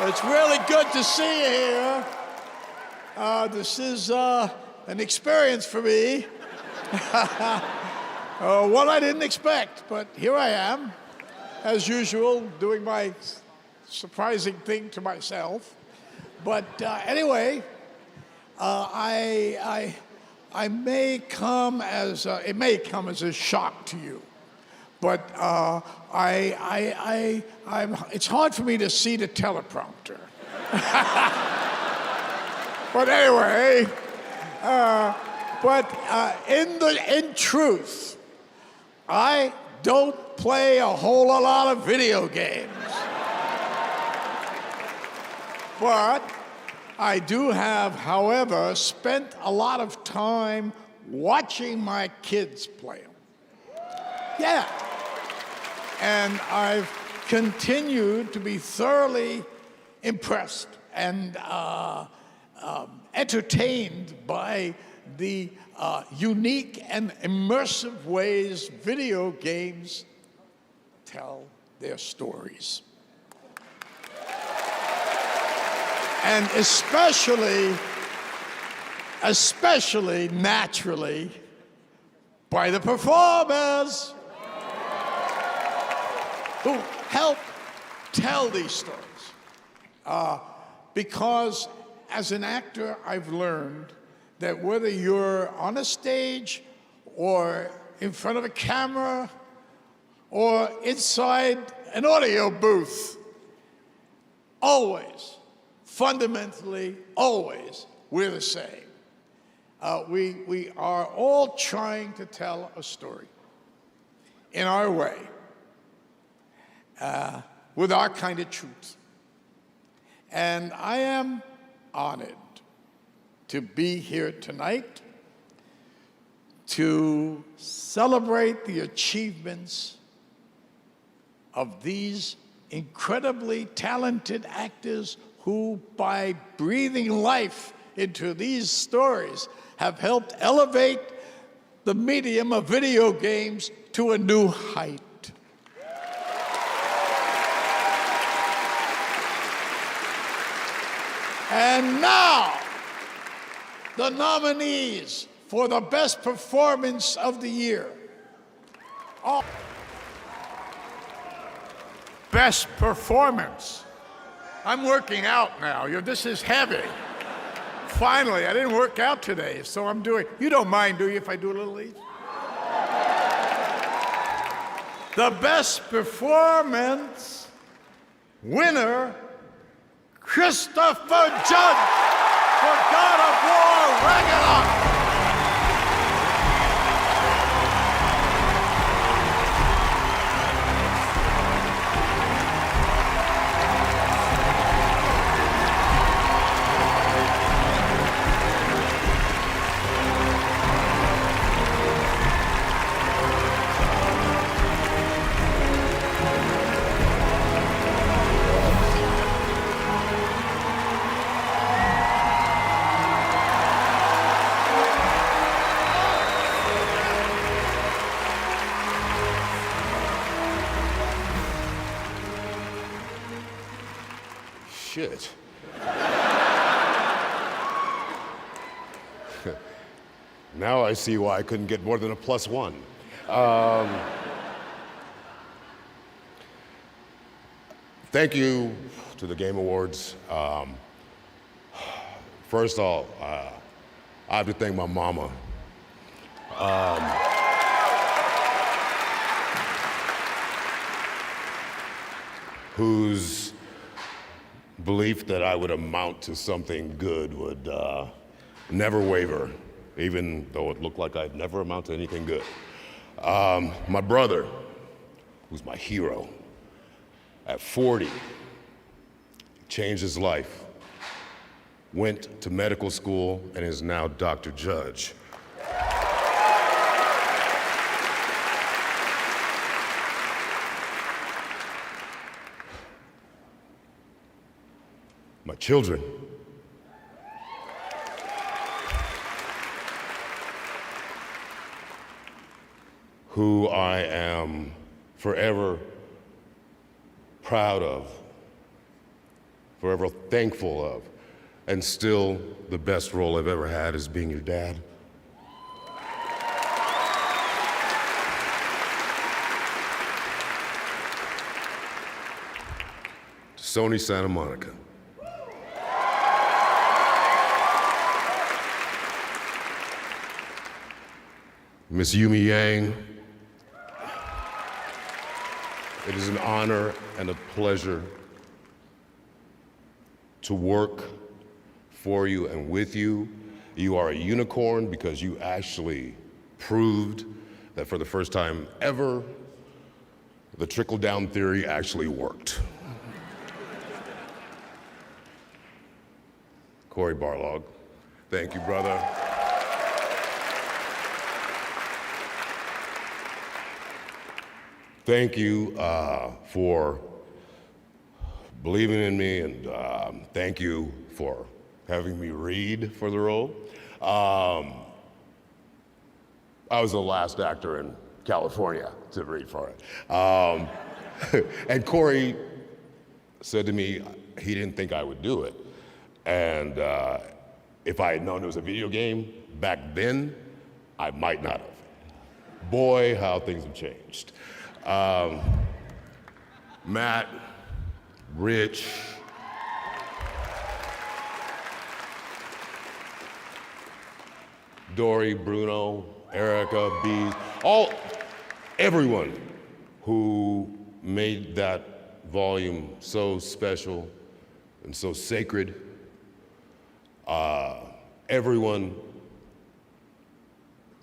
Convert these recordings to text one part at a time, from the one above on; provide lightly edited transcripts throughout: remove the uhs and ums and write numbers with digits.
It's really good to see you here. This is an experience for me. One I didn't expect, but here I am, as usual, doing my surprising thing to myself. But anyway, I may come as it may come as a shock to you, but it's hard for me to see the teleprompter. But anyway, in truth, I don't play a whole lot of video games. But I do have, however, spent a lot of time watching my kids play them. Yeah. And I've continued to be thoroughly impressed and entertained by the unique and immersive ways video games tell their stories. And especially naturally, by the performers who help tell these stories. Because as an actor, I've learned that whether you're on a stage or in front of a camera or inside an audio booth, always, fundamentally, always, we're the same. We are all trying to tell a story in our way, with our kind of truth. And I am honored to be here tonight to celebrate the achievements of these incredibly talented actors who, by breathing life into these stories, have helped elevate the medium of video games to a new height. And now, the nominees for the Best Performance of the Year. Best Performance. I'm working out now. This is heavy. Finally, I didn't work out today, so I'm doing. You don't mind, do you, if I do a little each? The Best Performance winner, Christopher Judge for God of War Ragnarok. Shit. Now I see why I couldn't get more than a +1. Thank you to the Game Awards. First off, I have to thank my mama. Whose belief that I would amount to something good would never waver, even though it looked like I'd never amount to anything good. My brother, who's my hero, at 40, changed his life, went to medical school, and is now Dr. Judge. My children, who I am forever proud of forever thankful of. And still, the best role I've ever had is being your dad. Sony Santa Monica. Miss Yumi Yang, it is an honor and a pleasure to work for you and with you. You are a unicorn because you actually proved that for the first time ever, the trickle-down theory actually worked. Corey Barlog, thank you, brother. Thank you for believing in me, and thank you for having me read for the role. I was the last actor in California to read for it. And Corey said to me he didn't think I would do it. And if I had known it was a video game back then, I might not have. Boy, how things have changed. Matt, Rich, Dory, Bruno, Erica, Bees, everyone who made that volume so special and so sacred. Everyone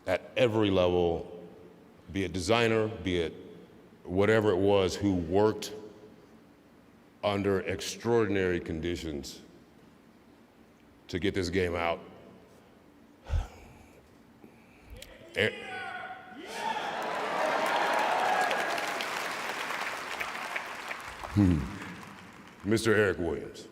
at every level, be it designer, be it whatever it was, who worked under extraordinary conditions to get this game out. Mr. Eric Williams.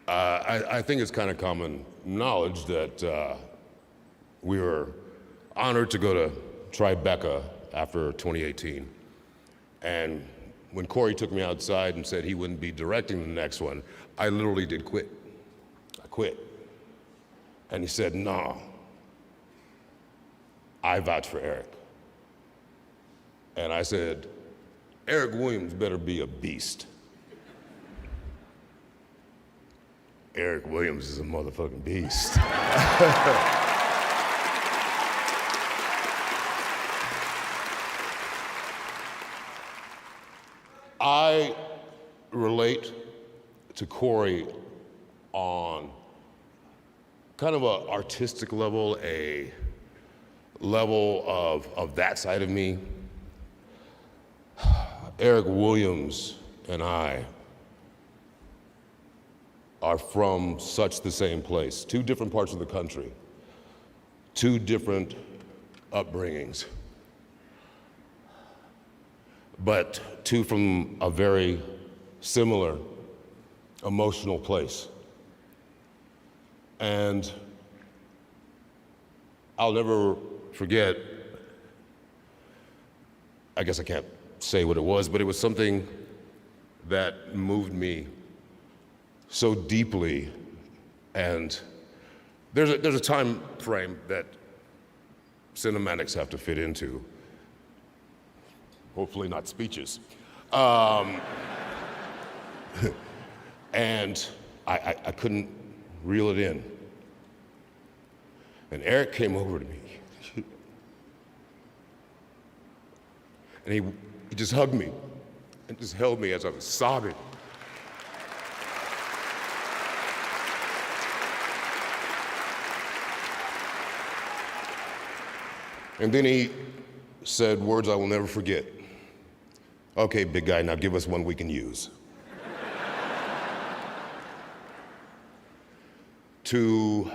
I think it's kind of common knowledge that we were honored to go to Tribeca after 2018. And when Corey took me outside and said he wouldn't be directing the next one, I literally did quit. I quit. And he said, no, I vouch for Eric. And I said, Eric Williams better be a beast. Eric Williams is a motherfucking beast. I relate to Corey on kind of an artistic level, a level of that side of me. Eric Williams and I are from such the same place, two different parts of the country, two different upbringings, but two from a very similar emotional place. And I'll never forget, I guess I can't say what it was, but it was something that moved me so deeply. And there's a time frame that cinematics have to fit into. Hopefully not speeches. And I couldn't reel it in. And Eric came over to me. And he just hugged me and just held me as I was sobbing. And then he said words I will never forget. Okay, big guy, now give us one we can use. To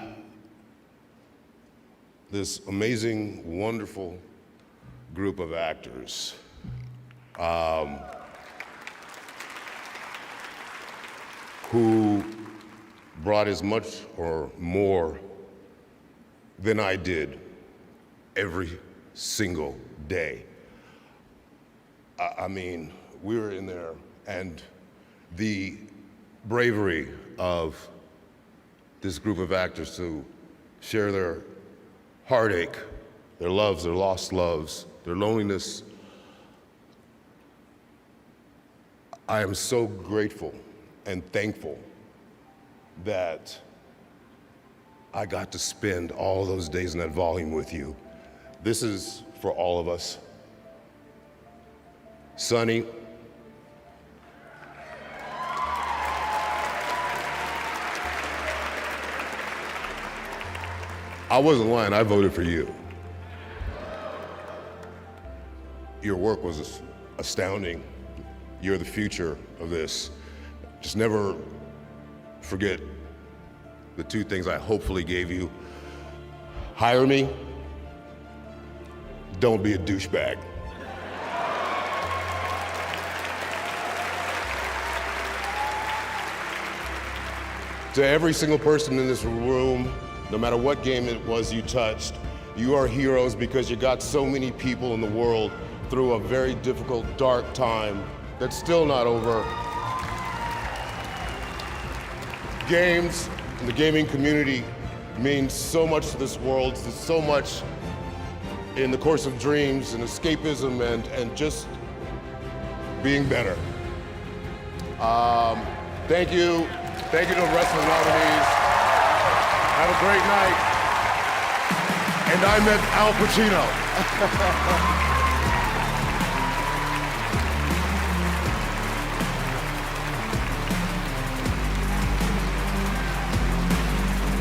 this amazing, wonderful group of actors, who brought as much or more than I did every single day. I mean, we were in there, and the bravery of this group of actors to share their heartache, their loves, their lost loves, their loneliness. I am so grateful and thankful that I got to spend all those days in that volume with you. This is for all of us. Sonny, I wasn't lying, I voted for you. Your work was astounding. You're the future of this. Just never forget the two things I hopefully gave you. Hire me, don't be a douchebag. To every single person in this room, no matter what game it was you touched, you are heroes because you got so many people in the world through a very difficult, dark time that's still not over. Games and the gaming community means so much to this world. There's so much in the course of dreams and escapism and just being better. Thank you. Thank you to the rest of the nominees. Have a great night. And I met Al Pacino.